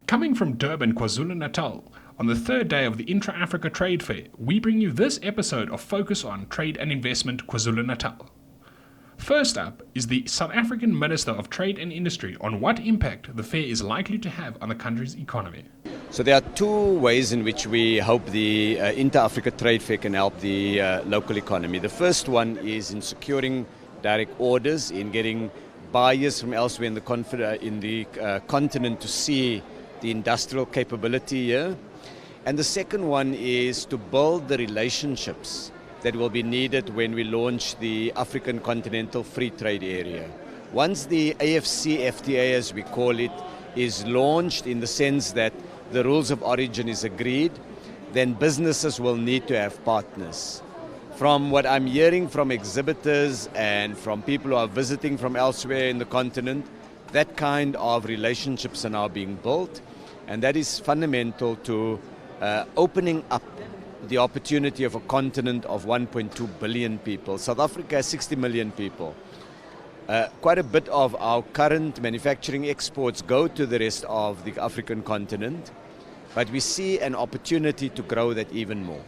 Coming from Durban, KwaZulu-Natal, on the third day of the Intra-Africa Trade Fair, we bring you this episode of Focus on Trade and Investment KwaZulu-Natal. First up is the South African Minister of Trade and Industry on what impact the fair is likely to have on the country's economy. So there are two ways in which we hope the Intra-Africa Trade Fair can help the local economy. The first one is in securing direct orders, in getting buyers from elsewhere in the continent to see the industrial capability here. And the second one is to build the relationships that will be needed when we launch the African Continental Free Trade Area. Once the AFCFTA, as we call it, is launched in the sense that the rules of origin is agreed, then businesses will need to have partners. From what I'm hearing from exhibitors and from people who are visiting from elsewhere in the continent, that kind of relationships are now being built, and that is fundamental to opening up the opportunity of a continent of 1.2 billion people. South Africa has 60 million people. Quite a bit of our current manufacturing exports go to the rest of the African continent, but we see an opportunity to grow that even more.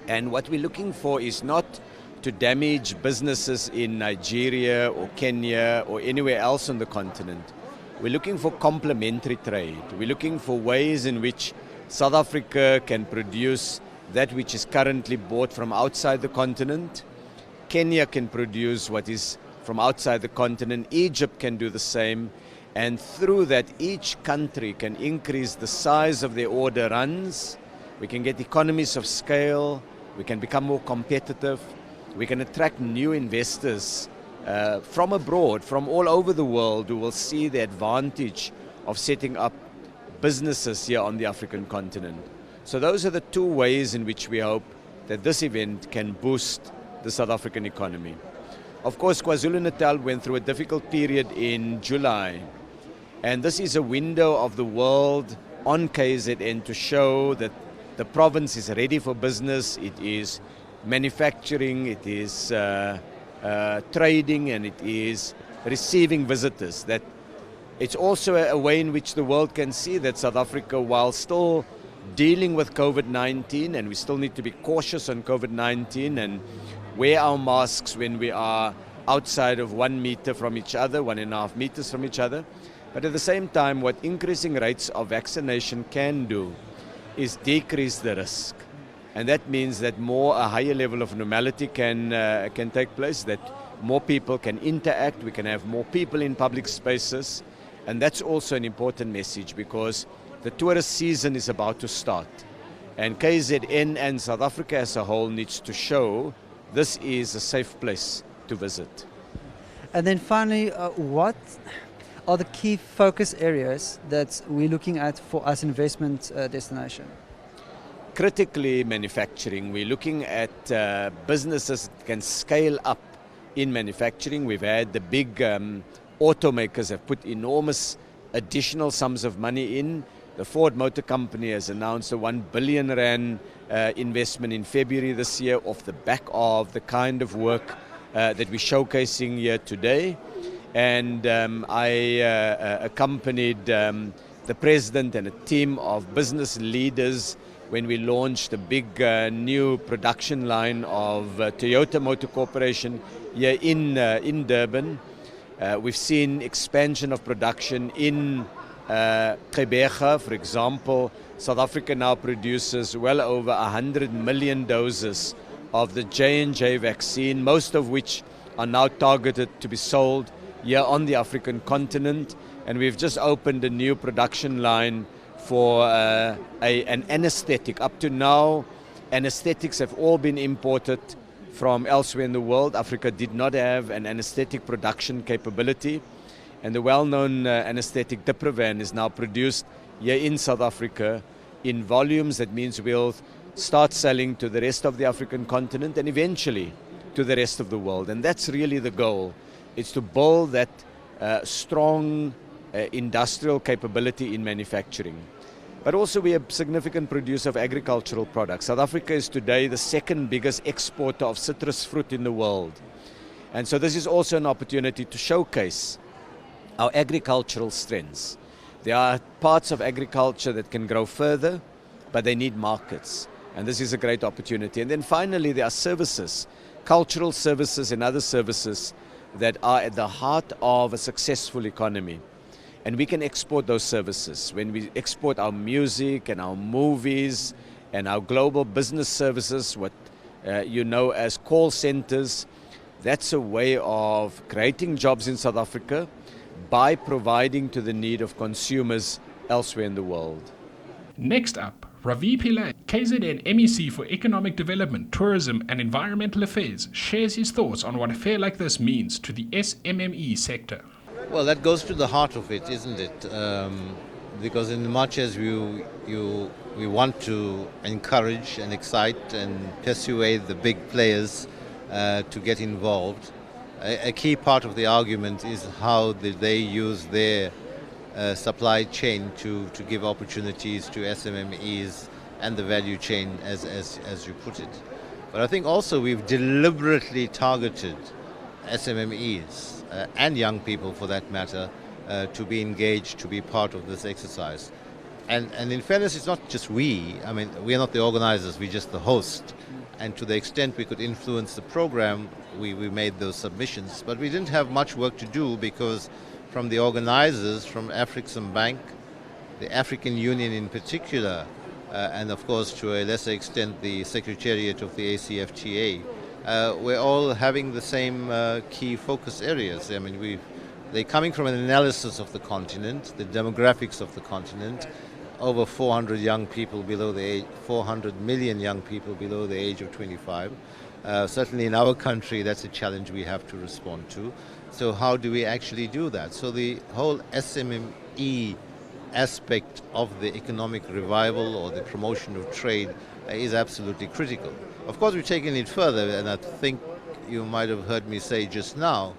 And what we're looking for is not to damage businesses in Nigeria or Kenya or anywhere else on the continent. We're looking for complementary trade. We're looking for ways in which South Africa can produce that which is currently bought from outside the continent. Kenya can produce what is from outside the continent. Egypt can do the same. And through that, each country can increase the size of their order runs. We can get economies of scale. We can become more competitive. We can attract new investors from abroad, from all over the world, who will see the advantage of setting up businesses here on the African continent. So those are the two ways in which we hope that this event can boost the South African economy. Of course, KwaZulu-Natal went through a difficult period in July, and this is a window of the world on KZN to show that the province is ready for business. It is manufacturing, it is trading, and it is receiving visitors. That it's also a way in which the world can see that South Africa, while still dealing with COVID-19, and we still need to be cautious on COVID-19 and wear our masks when we are outside of 1 meter from each other, 1.5 meters from each other. But at the same time, what increasing rates of vaccination can do is decrease the risk. And that means that a higher level of normality can take place, that more people can interact, we can have more people in public spaces. And that's also an important message, because the tourist season is about to start. And KZN and South Africa as a whole needs to show this is a safe place to visit. And then finally, what are the key focus areas that we're looking at for us investment destination? Critically, manufacturing. We're looking at businesses that can scale up in manufacturing. We've had the big automakers have put enormous additional sums of money in. The Ford Motor Company has announced a 1 billion rand investment in February this year off the back of the kind of work that we're showcasing here today. And I accompanied the president and a team of business leaders when we launched a big new production line of Toyota Motor Corporation here in Durban. We've seen expansion of production in Gqeberha, for example. South Africa now produces well over 100 million doses of the J&J vaccine, most of which are now targeted to be sold here on the African continent. And we've just opened a new production line for an anesthetic. Up to now, anesthetics have all been imported from elsewhere in the world. Africa did not have an anesthetic production capability. And the well-known anesthetic Diprivan is now produced here in South Africa in volumes. That means we'll start selling to the rest of the African continent and eventually to the rest of the world. And that's really the goal. It's to build that strong industrial capability in manufacturing. But also we are a significant producer of agricultural products. South Africa is today the second biggest exporter of citrus fruit in the world. And so this is also an opportunity to showcase our agricultural strengths. There are parts of agriculture that can grow further, but they need markets. And this is a great opportunity. And then finally, there are services, cultural services and other services that are at the heart of a successful economy. And we can export those services. When we export our music and our movies and our global business services, what you know as call centers, that's a way of creating jobs in South Africa by providing to the need of consumers elsewhere in the world. Next up, Ravi Pillay, KZN MEC for Economic Development, Tourism and Environmental Affairs, shares his thoughts on what a fair like this means to the SMME sector. Well, that goes to the heart of it, isn't it? Because in much as we want to encourage and excite and persuade the big players to get involved, a key part of the argument is how did they use their supply chain to give opportunities to SMMEs and the value chain, as you put it. But I think also we've deliberately targeted SMMEs and young people, for that matter, to be engaged, to be part of this exercise. And in fairness, it's not just we. I mean, we are not the organizers, we're just the host. And to the extent we could influence the program, we made those submissions. But we didn't have much work to do because from the organizers, from African Bank, the African Union in particular, and of course to a lesser extent the Secretariat of the ACFTA, we're all having the same key focus areas. I mean, they're coming from an analysis of the continent, the demographics of the continent. Over 400 young people below the age, 400 million young people below the age of 25. Certainly in our country, that's a challenge we have to respond to. So how do we actually do that? So the whole SMME aspect of the economic revival or the promotion of trade is absolutely critical. Of course, we've taken it further, and I think you might have heard me say just now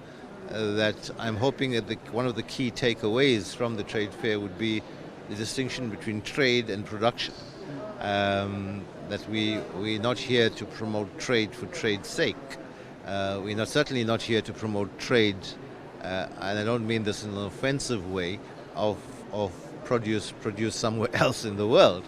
that I'm hoping that one of the key takeaways from the trade fair would be the distinction between trade and production. That we're not here to promote trade for trade's sake. We're certainly not here to promote trade, and I don't mean this in an offensive way, of produce somewhere else in the world.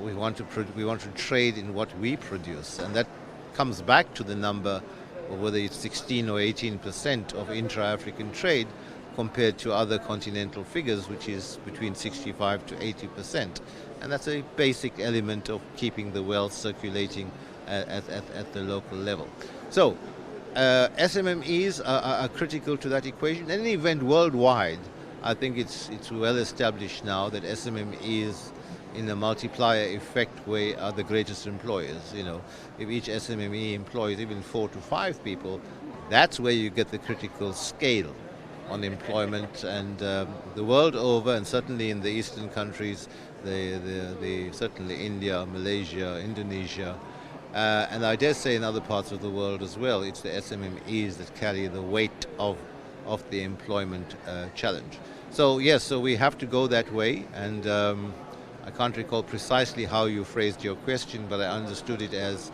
We want to trade in what we produce, and that comes back to the number of whether it's 16 or 18% of intra-African trade compared to other continental figures, which is between 65 to 80%. And that's a basic element of keeping the wealth circulating at the local level. So SMMEs are critical to that equation. In any event worldwide, I think it's well established now that SMMEs in a multiplier effect way are the greatest employers. You know, if each SMME employs even 4 to 5 people, that's where you get the critical scale on employment. And the world over, and certainly in the eastern countries, certainly India, Malaysia, Indonesia, and I dare say in other parts of the world as well, it's the SMMEs that carry the weight of the employment challenge. So yes, so we have to go that way, and I can't recall precisely how you phrased your question, but I understood it as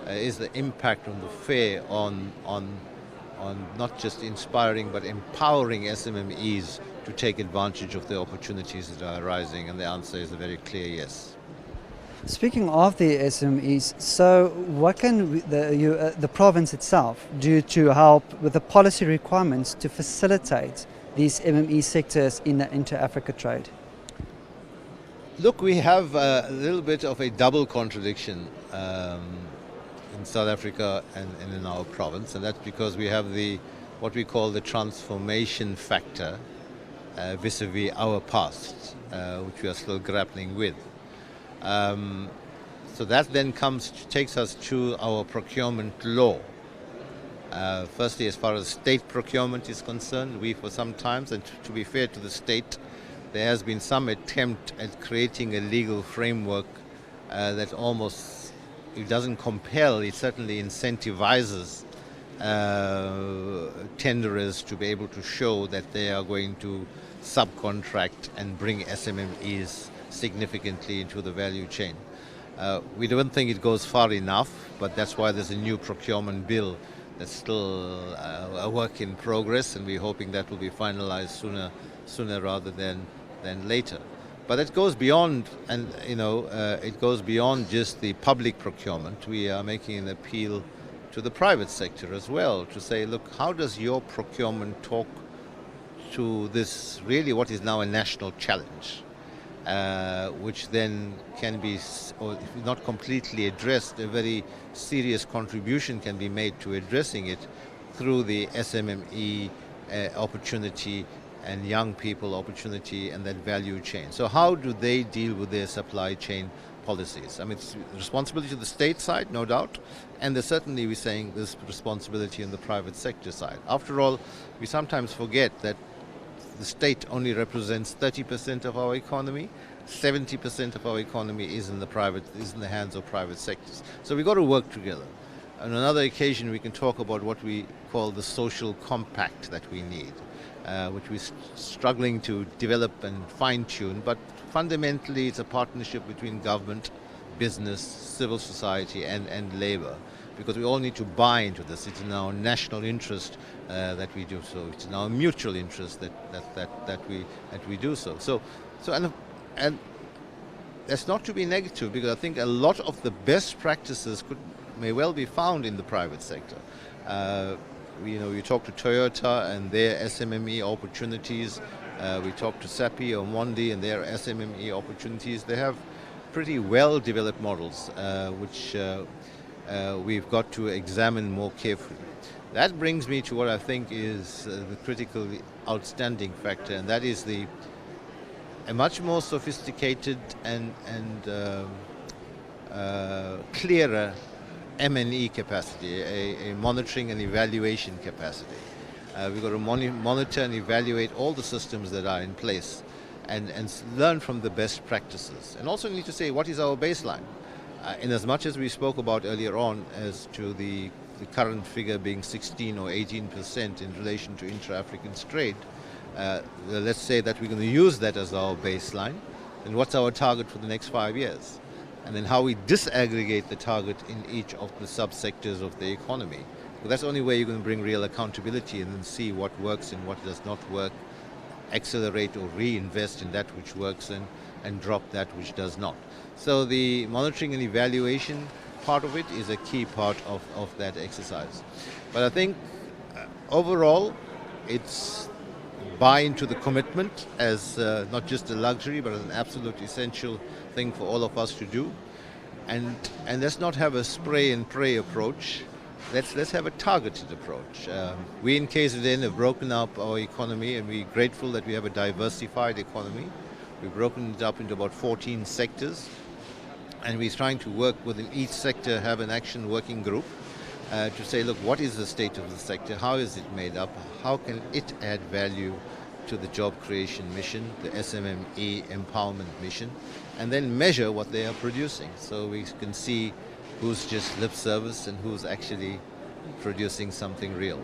is the impact on the fair on not just inspiring but empowering SMMEs to take advantage of the opportunities that are arising, and the answer is a very clear yes. Speaking of the SMEs, so what can the province itself do to help with the policy requirements to facilitate these MME sectors in the inter-Africa trade? Look, we have a little bit of a double contradiction in South Africa and in our province, and that's because we have what we call the transformation factor vis-a-vis our past, which we are still grappling with. So that then takes us to our procurement law. Firstly, as far as state procurement is concerned, we for some time, and to be fair to the state, there has been some attempt at creating a legal framework that almost, it doesn't compel, it certainly incentivizes tenderers to be able to show that they are going to subcontract and bring SMMEs significantly into the value chain. We don't think it goes far enough, but that's why there's a new procurement bill that's still a work in progress, and we're hoping that will be finalized sooner rather than than later. But it goes beyond, and it goes beyond just the public procurement. We are making an appeal to the private sector as well to say, look, how does your procurement talk to this really what is now a national challenge, which then can be, or if not completely addressed, a very serious contribution can be made to addressing it through the SMME opportunity and young people opportunity and that value chain. So how do they deal with their supply chain policies? I mean, it's responsibility to the state side, no doubt, and there's certainly, we're saying, there's responsibility on the private sector side. After all, we sometimes forget that the state only represents 30% of our economy. 70% of our economy is in the hands of private sectors. So we've got to work together. On another occasion, we can talk about what we call the social compact that we need, which we're struggling to develop and fine-tune. But fundamentally, it's a partnership between government, business, civil society, and labor, because we all need to buy into this. It's in our national interest that we do so. It's in our mutual interest that we do so. And that's not to be negative, because I think a lot of the best practices may well be found in the private sector. We talk to Toyota and their SMME opportunities. We talk to SAPI or Mondi and their SMME opportunities. They have pretty well developed models, which we've got to examine more carefully. That brings me to what I think is the critical outstanding factor, and that is a much more sophisticated and clearer M&E capacity, a monitoring and evaluation capacity. We've got to monitor and evaluate all the systems that are in place and learn from the best practices. And also need to say, what is our baseline? In as much as we spoke about earlier on as to the current figure being 16 or 18% in relation to intra-African trade, let's say that we're going to use that as our baseline, and what's our target for the next 5 years? And then how we disaggregate the target in each of the subsectors of the economy. But that's the only way you're going to bring real accountability and then see what works and what does not work, accelerate or reinvest in that which works and drop that which does not. So the monitoring and evaluation part of it is a key part of that exercise. But I think overall it's buy into the commitment as not just a luxury but as an absolute essential thing for all of us to do, and let's not have a spray and pray approach. Let's have a targeted approach. We in KZN have broken up our economy, and we're grateful that we have a diversified economy. We've broken it up into about 14 sectors, and we're trying to work within each sector, have an action working group to say, look, what is the state of the sector? How is it made up? How can it add value to the job creation mission, the SMME empowerment mission, and then measure what they are producing so we can see who's just lip service and who's actually producing something real.